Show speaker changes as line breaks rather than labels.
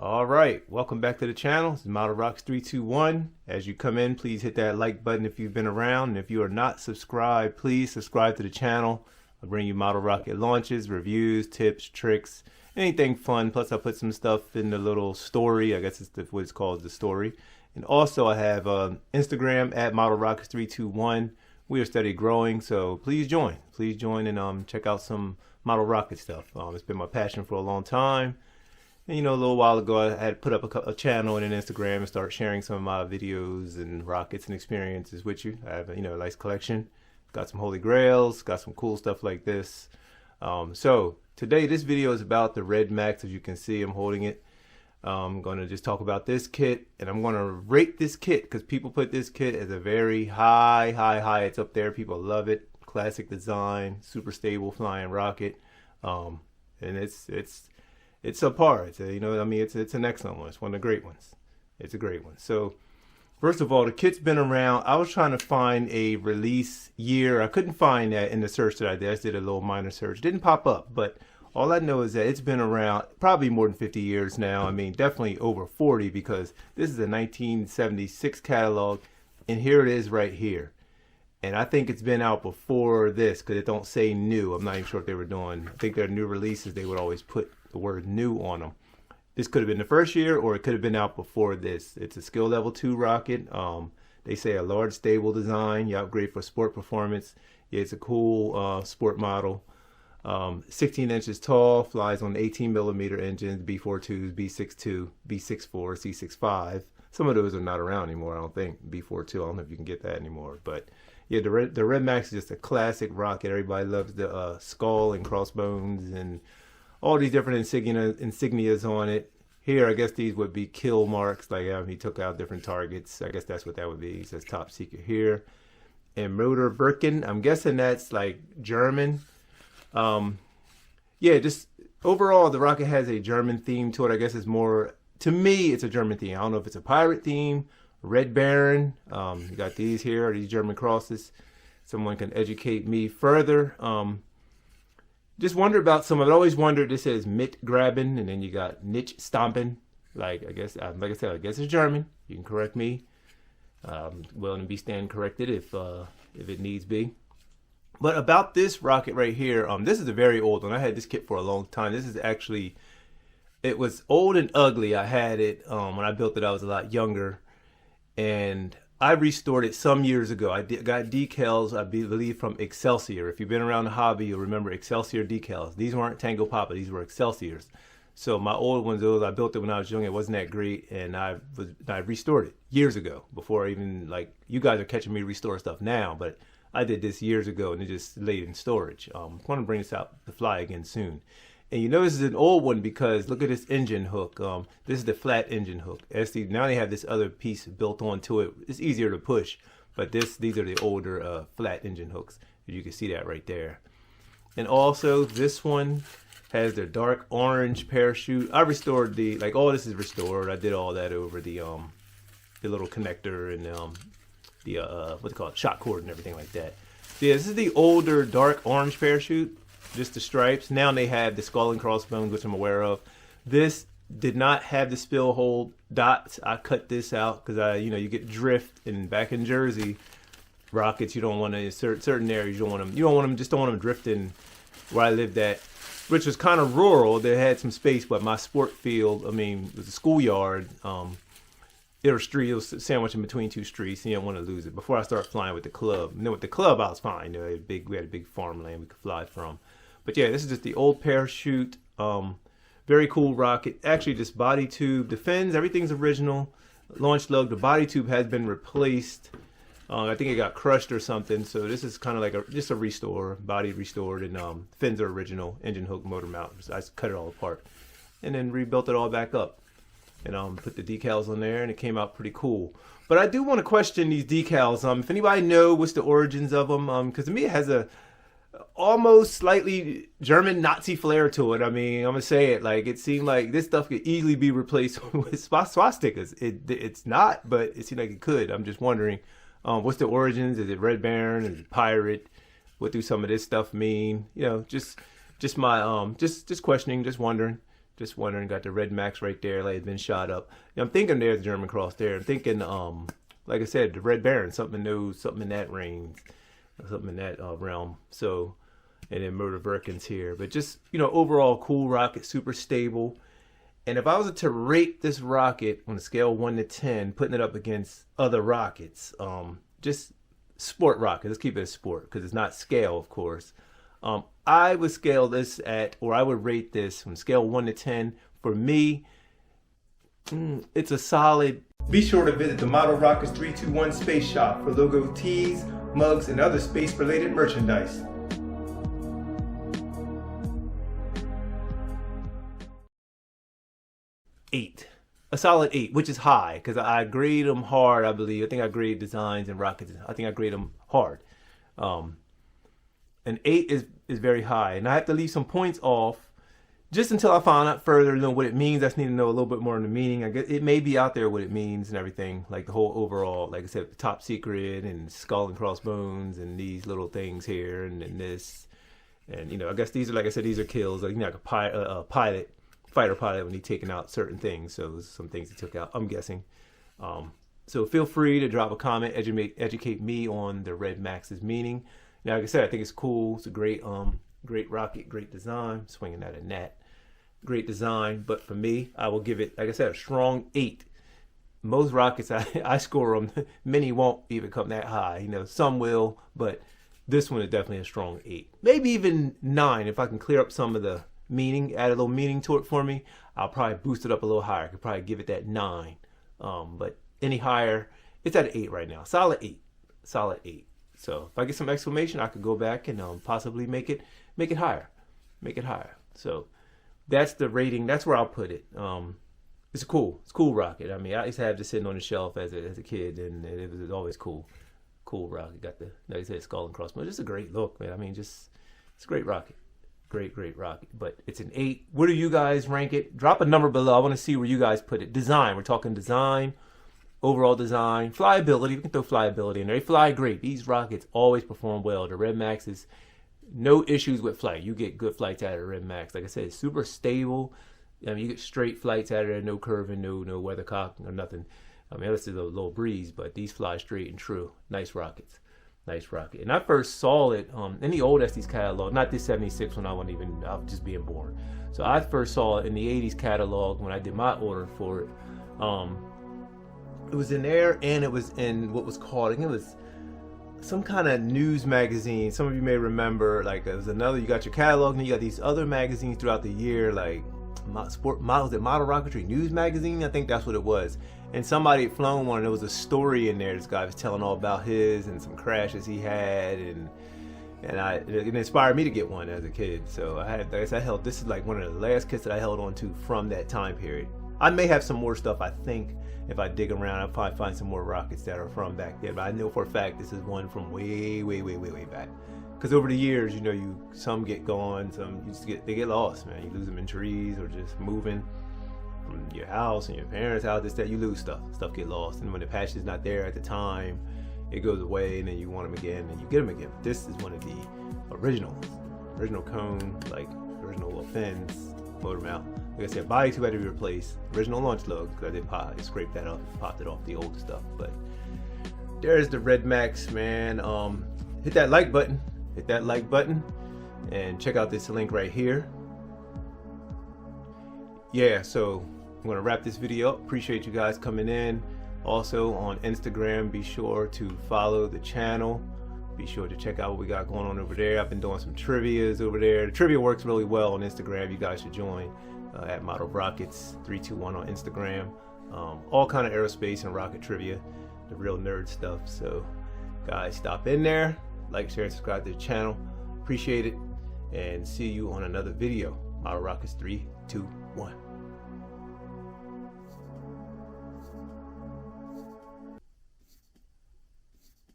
All right, welcome back to the channel. This is modelrockets 321. As you come in, please hit that like button if you've been around. And if you are not subscribed, please subscribe to the channel. I'll bring you model rocket launches, reviews, tips, tricks, anything fun. Plus, I'll put some stuff in the little story. I guess it's what it's called, the story. And also, I have Instagram at modelrockets321. We are steady growing, so please join. Please join and check out some model rocket stuff. It's been my passion for a long time. And, you know, a little while ago, I had put up a channel and an Instagram and start sharing some of my videos and rockets and experiences with you. I have, a nice collection. Got some holy grails, got some cool stuff like this. So today, this video is about the Red Max. As you can see, I'm holding it. I'm going to just talk about this kit, and I'm going to rate this kit because people put this kit as a very high. It's up there. People love it. Classic design, super stable flying rocket, and it's subpar. It's an excellent one. It's one of the great ones. It's a great one. So first of all, the kit's been around. I was trying to find a release year. I couldn't find that in the search that I did. I just did a little minor search. Didn't pop up, but all I know is that it's been around probably more than 50 years now. I mean, definitely over 40 because this is a 1976 catalog, and here it is right here. And I think it's been out before this because it don't say new. I'm not even sure what they were doing. I think their new releases, they would always put the word new on them. This could have been the first year or it could have been out before this. It's a skill level 2 rocket. They say a large stable design. You upgrade for sport performance. Yeah, it's a cool sport model. 16 inches tall, flies on 18 millimeter engines, B42s, B62, B64, C65. Some of those are not around anymore, I don't think. B42, I don't know if you can get that anymore. But yeah, the Red Max is just a classic rocket. Everybody loves the skull and crossbones and all these different insignias on it. Here, I guess these would be kill marks, like he took out different targets. I guess that's what that would be. It says top secret here. And Rotor Birken, I'm guessing that's like German. Yeah, just overall, the rocket has a German theme to it. I guess it's more, to me, it's a German theme. I don't know if it's a pirate theme, Red Baron. You got these here, these German crosses. Someone can educate me further. Just wonder about some of it. I always wondered, this says Mit grabbing, and then you got Niche stomping. Like I said, I guess it's German. You can correct me. Willing to be stand corrected if it needs be. But about this rocket right here, this is a very old one. I had this kit for a long time. This is actually, it was old and ugly. I had it when I built it. I was a lot younger, and I restored it some years ago. I got decals, I believe, from Excelsior. If you've been around the hobby, you'll remember Excelsior decals. These weren't Tango Papa. These were Excelsiors. So my old ones, those I built it when I was young. It wasn't that great, and I restored it years ago before even, like, you guys are catching me restore stuff now, but I did this years ago and it just laid in storage. I'm going to bring this out to fly again soon. And you know this is an old one because look at this engine hook. This is the flat engine hook. Estes, now they have this other piece built onto it. It's easier to push, but these are the older flat engine hooks. You can see that right there. And also this one has the dark orange parachute. I restored all this is restored. I did all that over the little connector and what they call it, shot cord and everything like that. Yeah, this is the older dark orange parachute, just the stripes. Now they have the skull and crossbones, which I'm aware of. This did not have the spill hole dots. I cut this out because you get drift, and back in Jersey, rockets, you don't want to insert certain areas. You don't want them drifting where I lived at, which was kind of rural. They had some space, but my sport field, it was a schoolyard. There were streets, it was sandwiched in between two streets, and you don't want to lose it. Before I started flying with the club, and then with the club, I was fine. We had a big farmland we could fly from. But yeah, this is just the old parachute. Very cool rocket. Actually, this body tube, the fins, everything's original. Launch lug, the body tube has been replaced. I think it got crushed or something. So this is kind of like just a restore, body restored, and fins are original. Engine hook, motor mount. I just cut it all apart, and then rebuilt it all back up. And put the decals on there, and it came out pretty cool. But I do want to question these decals. If anybody knows what's the origins of them, because to me it has a almost slightly German Nazi flair to it. I'm gonna say it, like, it seemed like this stuff could easily be replaced with swastikas. It's not, but it seemed like it could. I'm just wondering, what's the origins? Is it Red Baron? Is it pirate? What do some of this stuff mean? Just my just questioning, just wondering. Just wondering, got the red max right there, like it's been shot up. I'm thinking there's a German cross there. I'm thinking, like I said, the Red Baron, something new, something in that range, something in that realm. So, and then Murder Birkins here. But just, you know, overall cool rocket, super stable. And if I was to rate this rocket on a scale of 1 to 10, putting it up against other rockets, just sport rocket, let's keep it a sport because it's not scale, of course. I would scale this at, or I would rate this from scale 1 to 10. For me, it's a solid. Be sure to visit the Model Rockets 321 Space Shop for logo tees, mugs, and other space-related merchandise. A solid 8, which is high because I grade them hard. I believe. I think I grade designs and rockets. I think I grade them hard. An 8 is very high, and I have to leave some points off just until I find out further, what it means. I just need to know a little bit more on the meaning. I guess it may be out there what it means and everything, like the whole overall, like I said, the top secret and skull and crossbones and these little things here and this, and you know, I guess these are, like I said, these are kills, like, you know, like a fighter pilot when he's taking out certain things. So some things he took out, I'm guessing. So feel free to drop a comment, educate me on the Red Max's meaning. Now, like I said, I think it's cool. It's a great rocket, great design. Swinging at a net, great design. But for me, I will give it, like I said, a strong 8. Most rockets, I score them. Many won't even come that high. You know, some will, but this one is definitely a strong 8. Maybe even 9 if I can clear up some of the meaning, add a little meaning to it for me. I'll probably boost it up a little higher. I could probably give it that 9. But any higher, it's at an 8 right now. Solid 8. Solid 8. So if I get some exclamation, I could go back and possibly make it higher. Make it higher. So that's the rating. That's where I'll put it. It's a cool rocket. I mean, I used to have this sitting on the shelf as a kid, and it was always cool. Cool rocket. Got the, like I said, skull and crossbones. Just a great look, man. I mean, it's a great rocket. Great rocket. But it's an 8. Where do you guys rank it? Drop a number below. I want to see where you guys put it. Design. We're talking design. Overall design, flyability, we can throw flyability in there. They fly great. These rockets always perform well. The Red Maxes, no issues with flight. You get good flights out of the Red Max. Like I said, it's super stable. I mean, you get straight flights out of there, no curving, no weathercock, or nothing. I mean, this is a little breeze, but these fly straight and true. Nice rockets. Nice rocket. And I first saw it in the old Estes catalog, not this 76 when I was just being born. So I first saw it in the 80s catalog when I did my order for it. It was in there, and it was in what was called, I think it was some kind of news magazine. Some of you may remember, like, it was another, you got your catalog, and then you got these other magazines throughout the year, like was it Model Rocketry News Magazine? I think that's what it was. And somebody had flown one, and there was a story in there. This guy was telling all about his and some crashes he had, and it inspired me to get one as a kid. So I had, like I said, this is like one of the last kits that I held on to from that time period. I may have some more stuff, I think. If I dig around, I'll probably find some more rockets that are from back then. But I know for a fact this is one from way back. Because over the years, you know, some get gone, some they get lost, man. You lose them in trees or just moving from your house and your parents' house. That you lose stuff. Stuff get lost, and when the patch is not there at the time, it goes away, and then you want them again, and you get them again. But this is one of the originals, original cone, like original little fins, motor mount. Like I said, body tube had to be replaced. Original launch lug, because I scraped that up, popped it off the old stuff. But there's the Red Max, man. Hit that like button. Hit that like button. And check out this link right here. Yeah, so I'm going to wrap this video up. Appreciate you guys coming in. Also on Instagram, be sure to follow the channel. Be sure to check out what we got going on over there. I've been doing some trivias over there. The trivia works really well on Instagram. You guys should join. At Model Rockets 321 on Instagram. All kind of aerospace and rocket trivia, the real nerd stuff. So guys, stop in there, like, share, and subscribe to the channel. Appreciate it, and see you on another video. Model Rockets 321.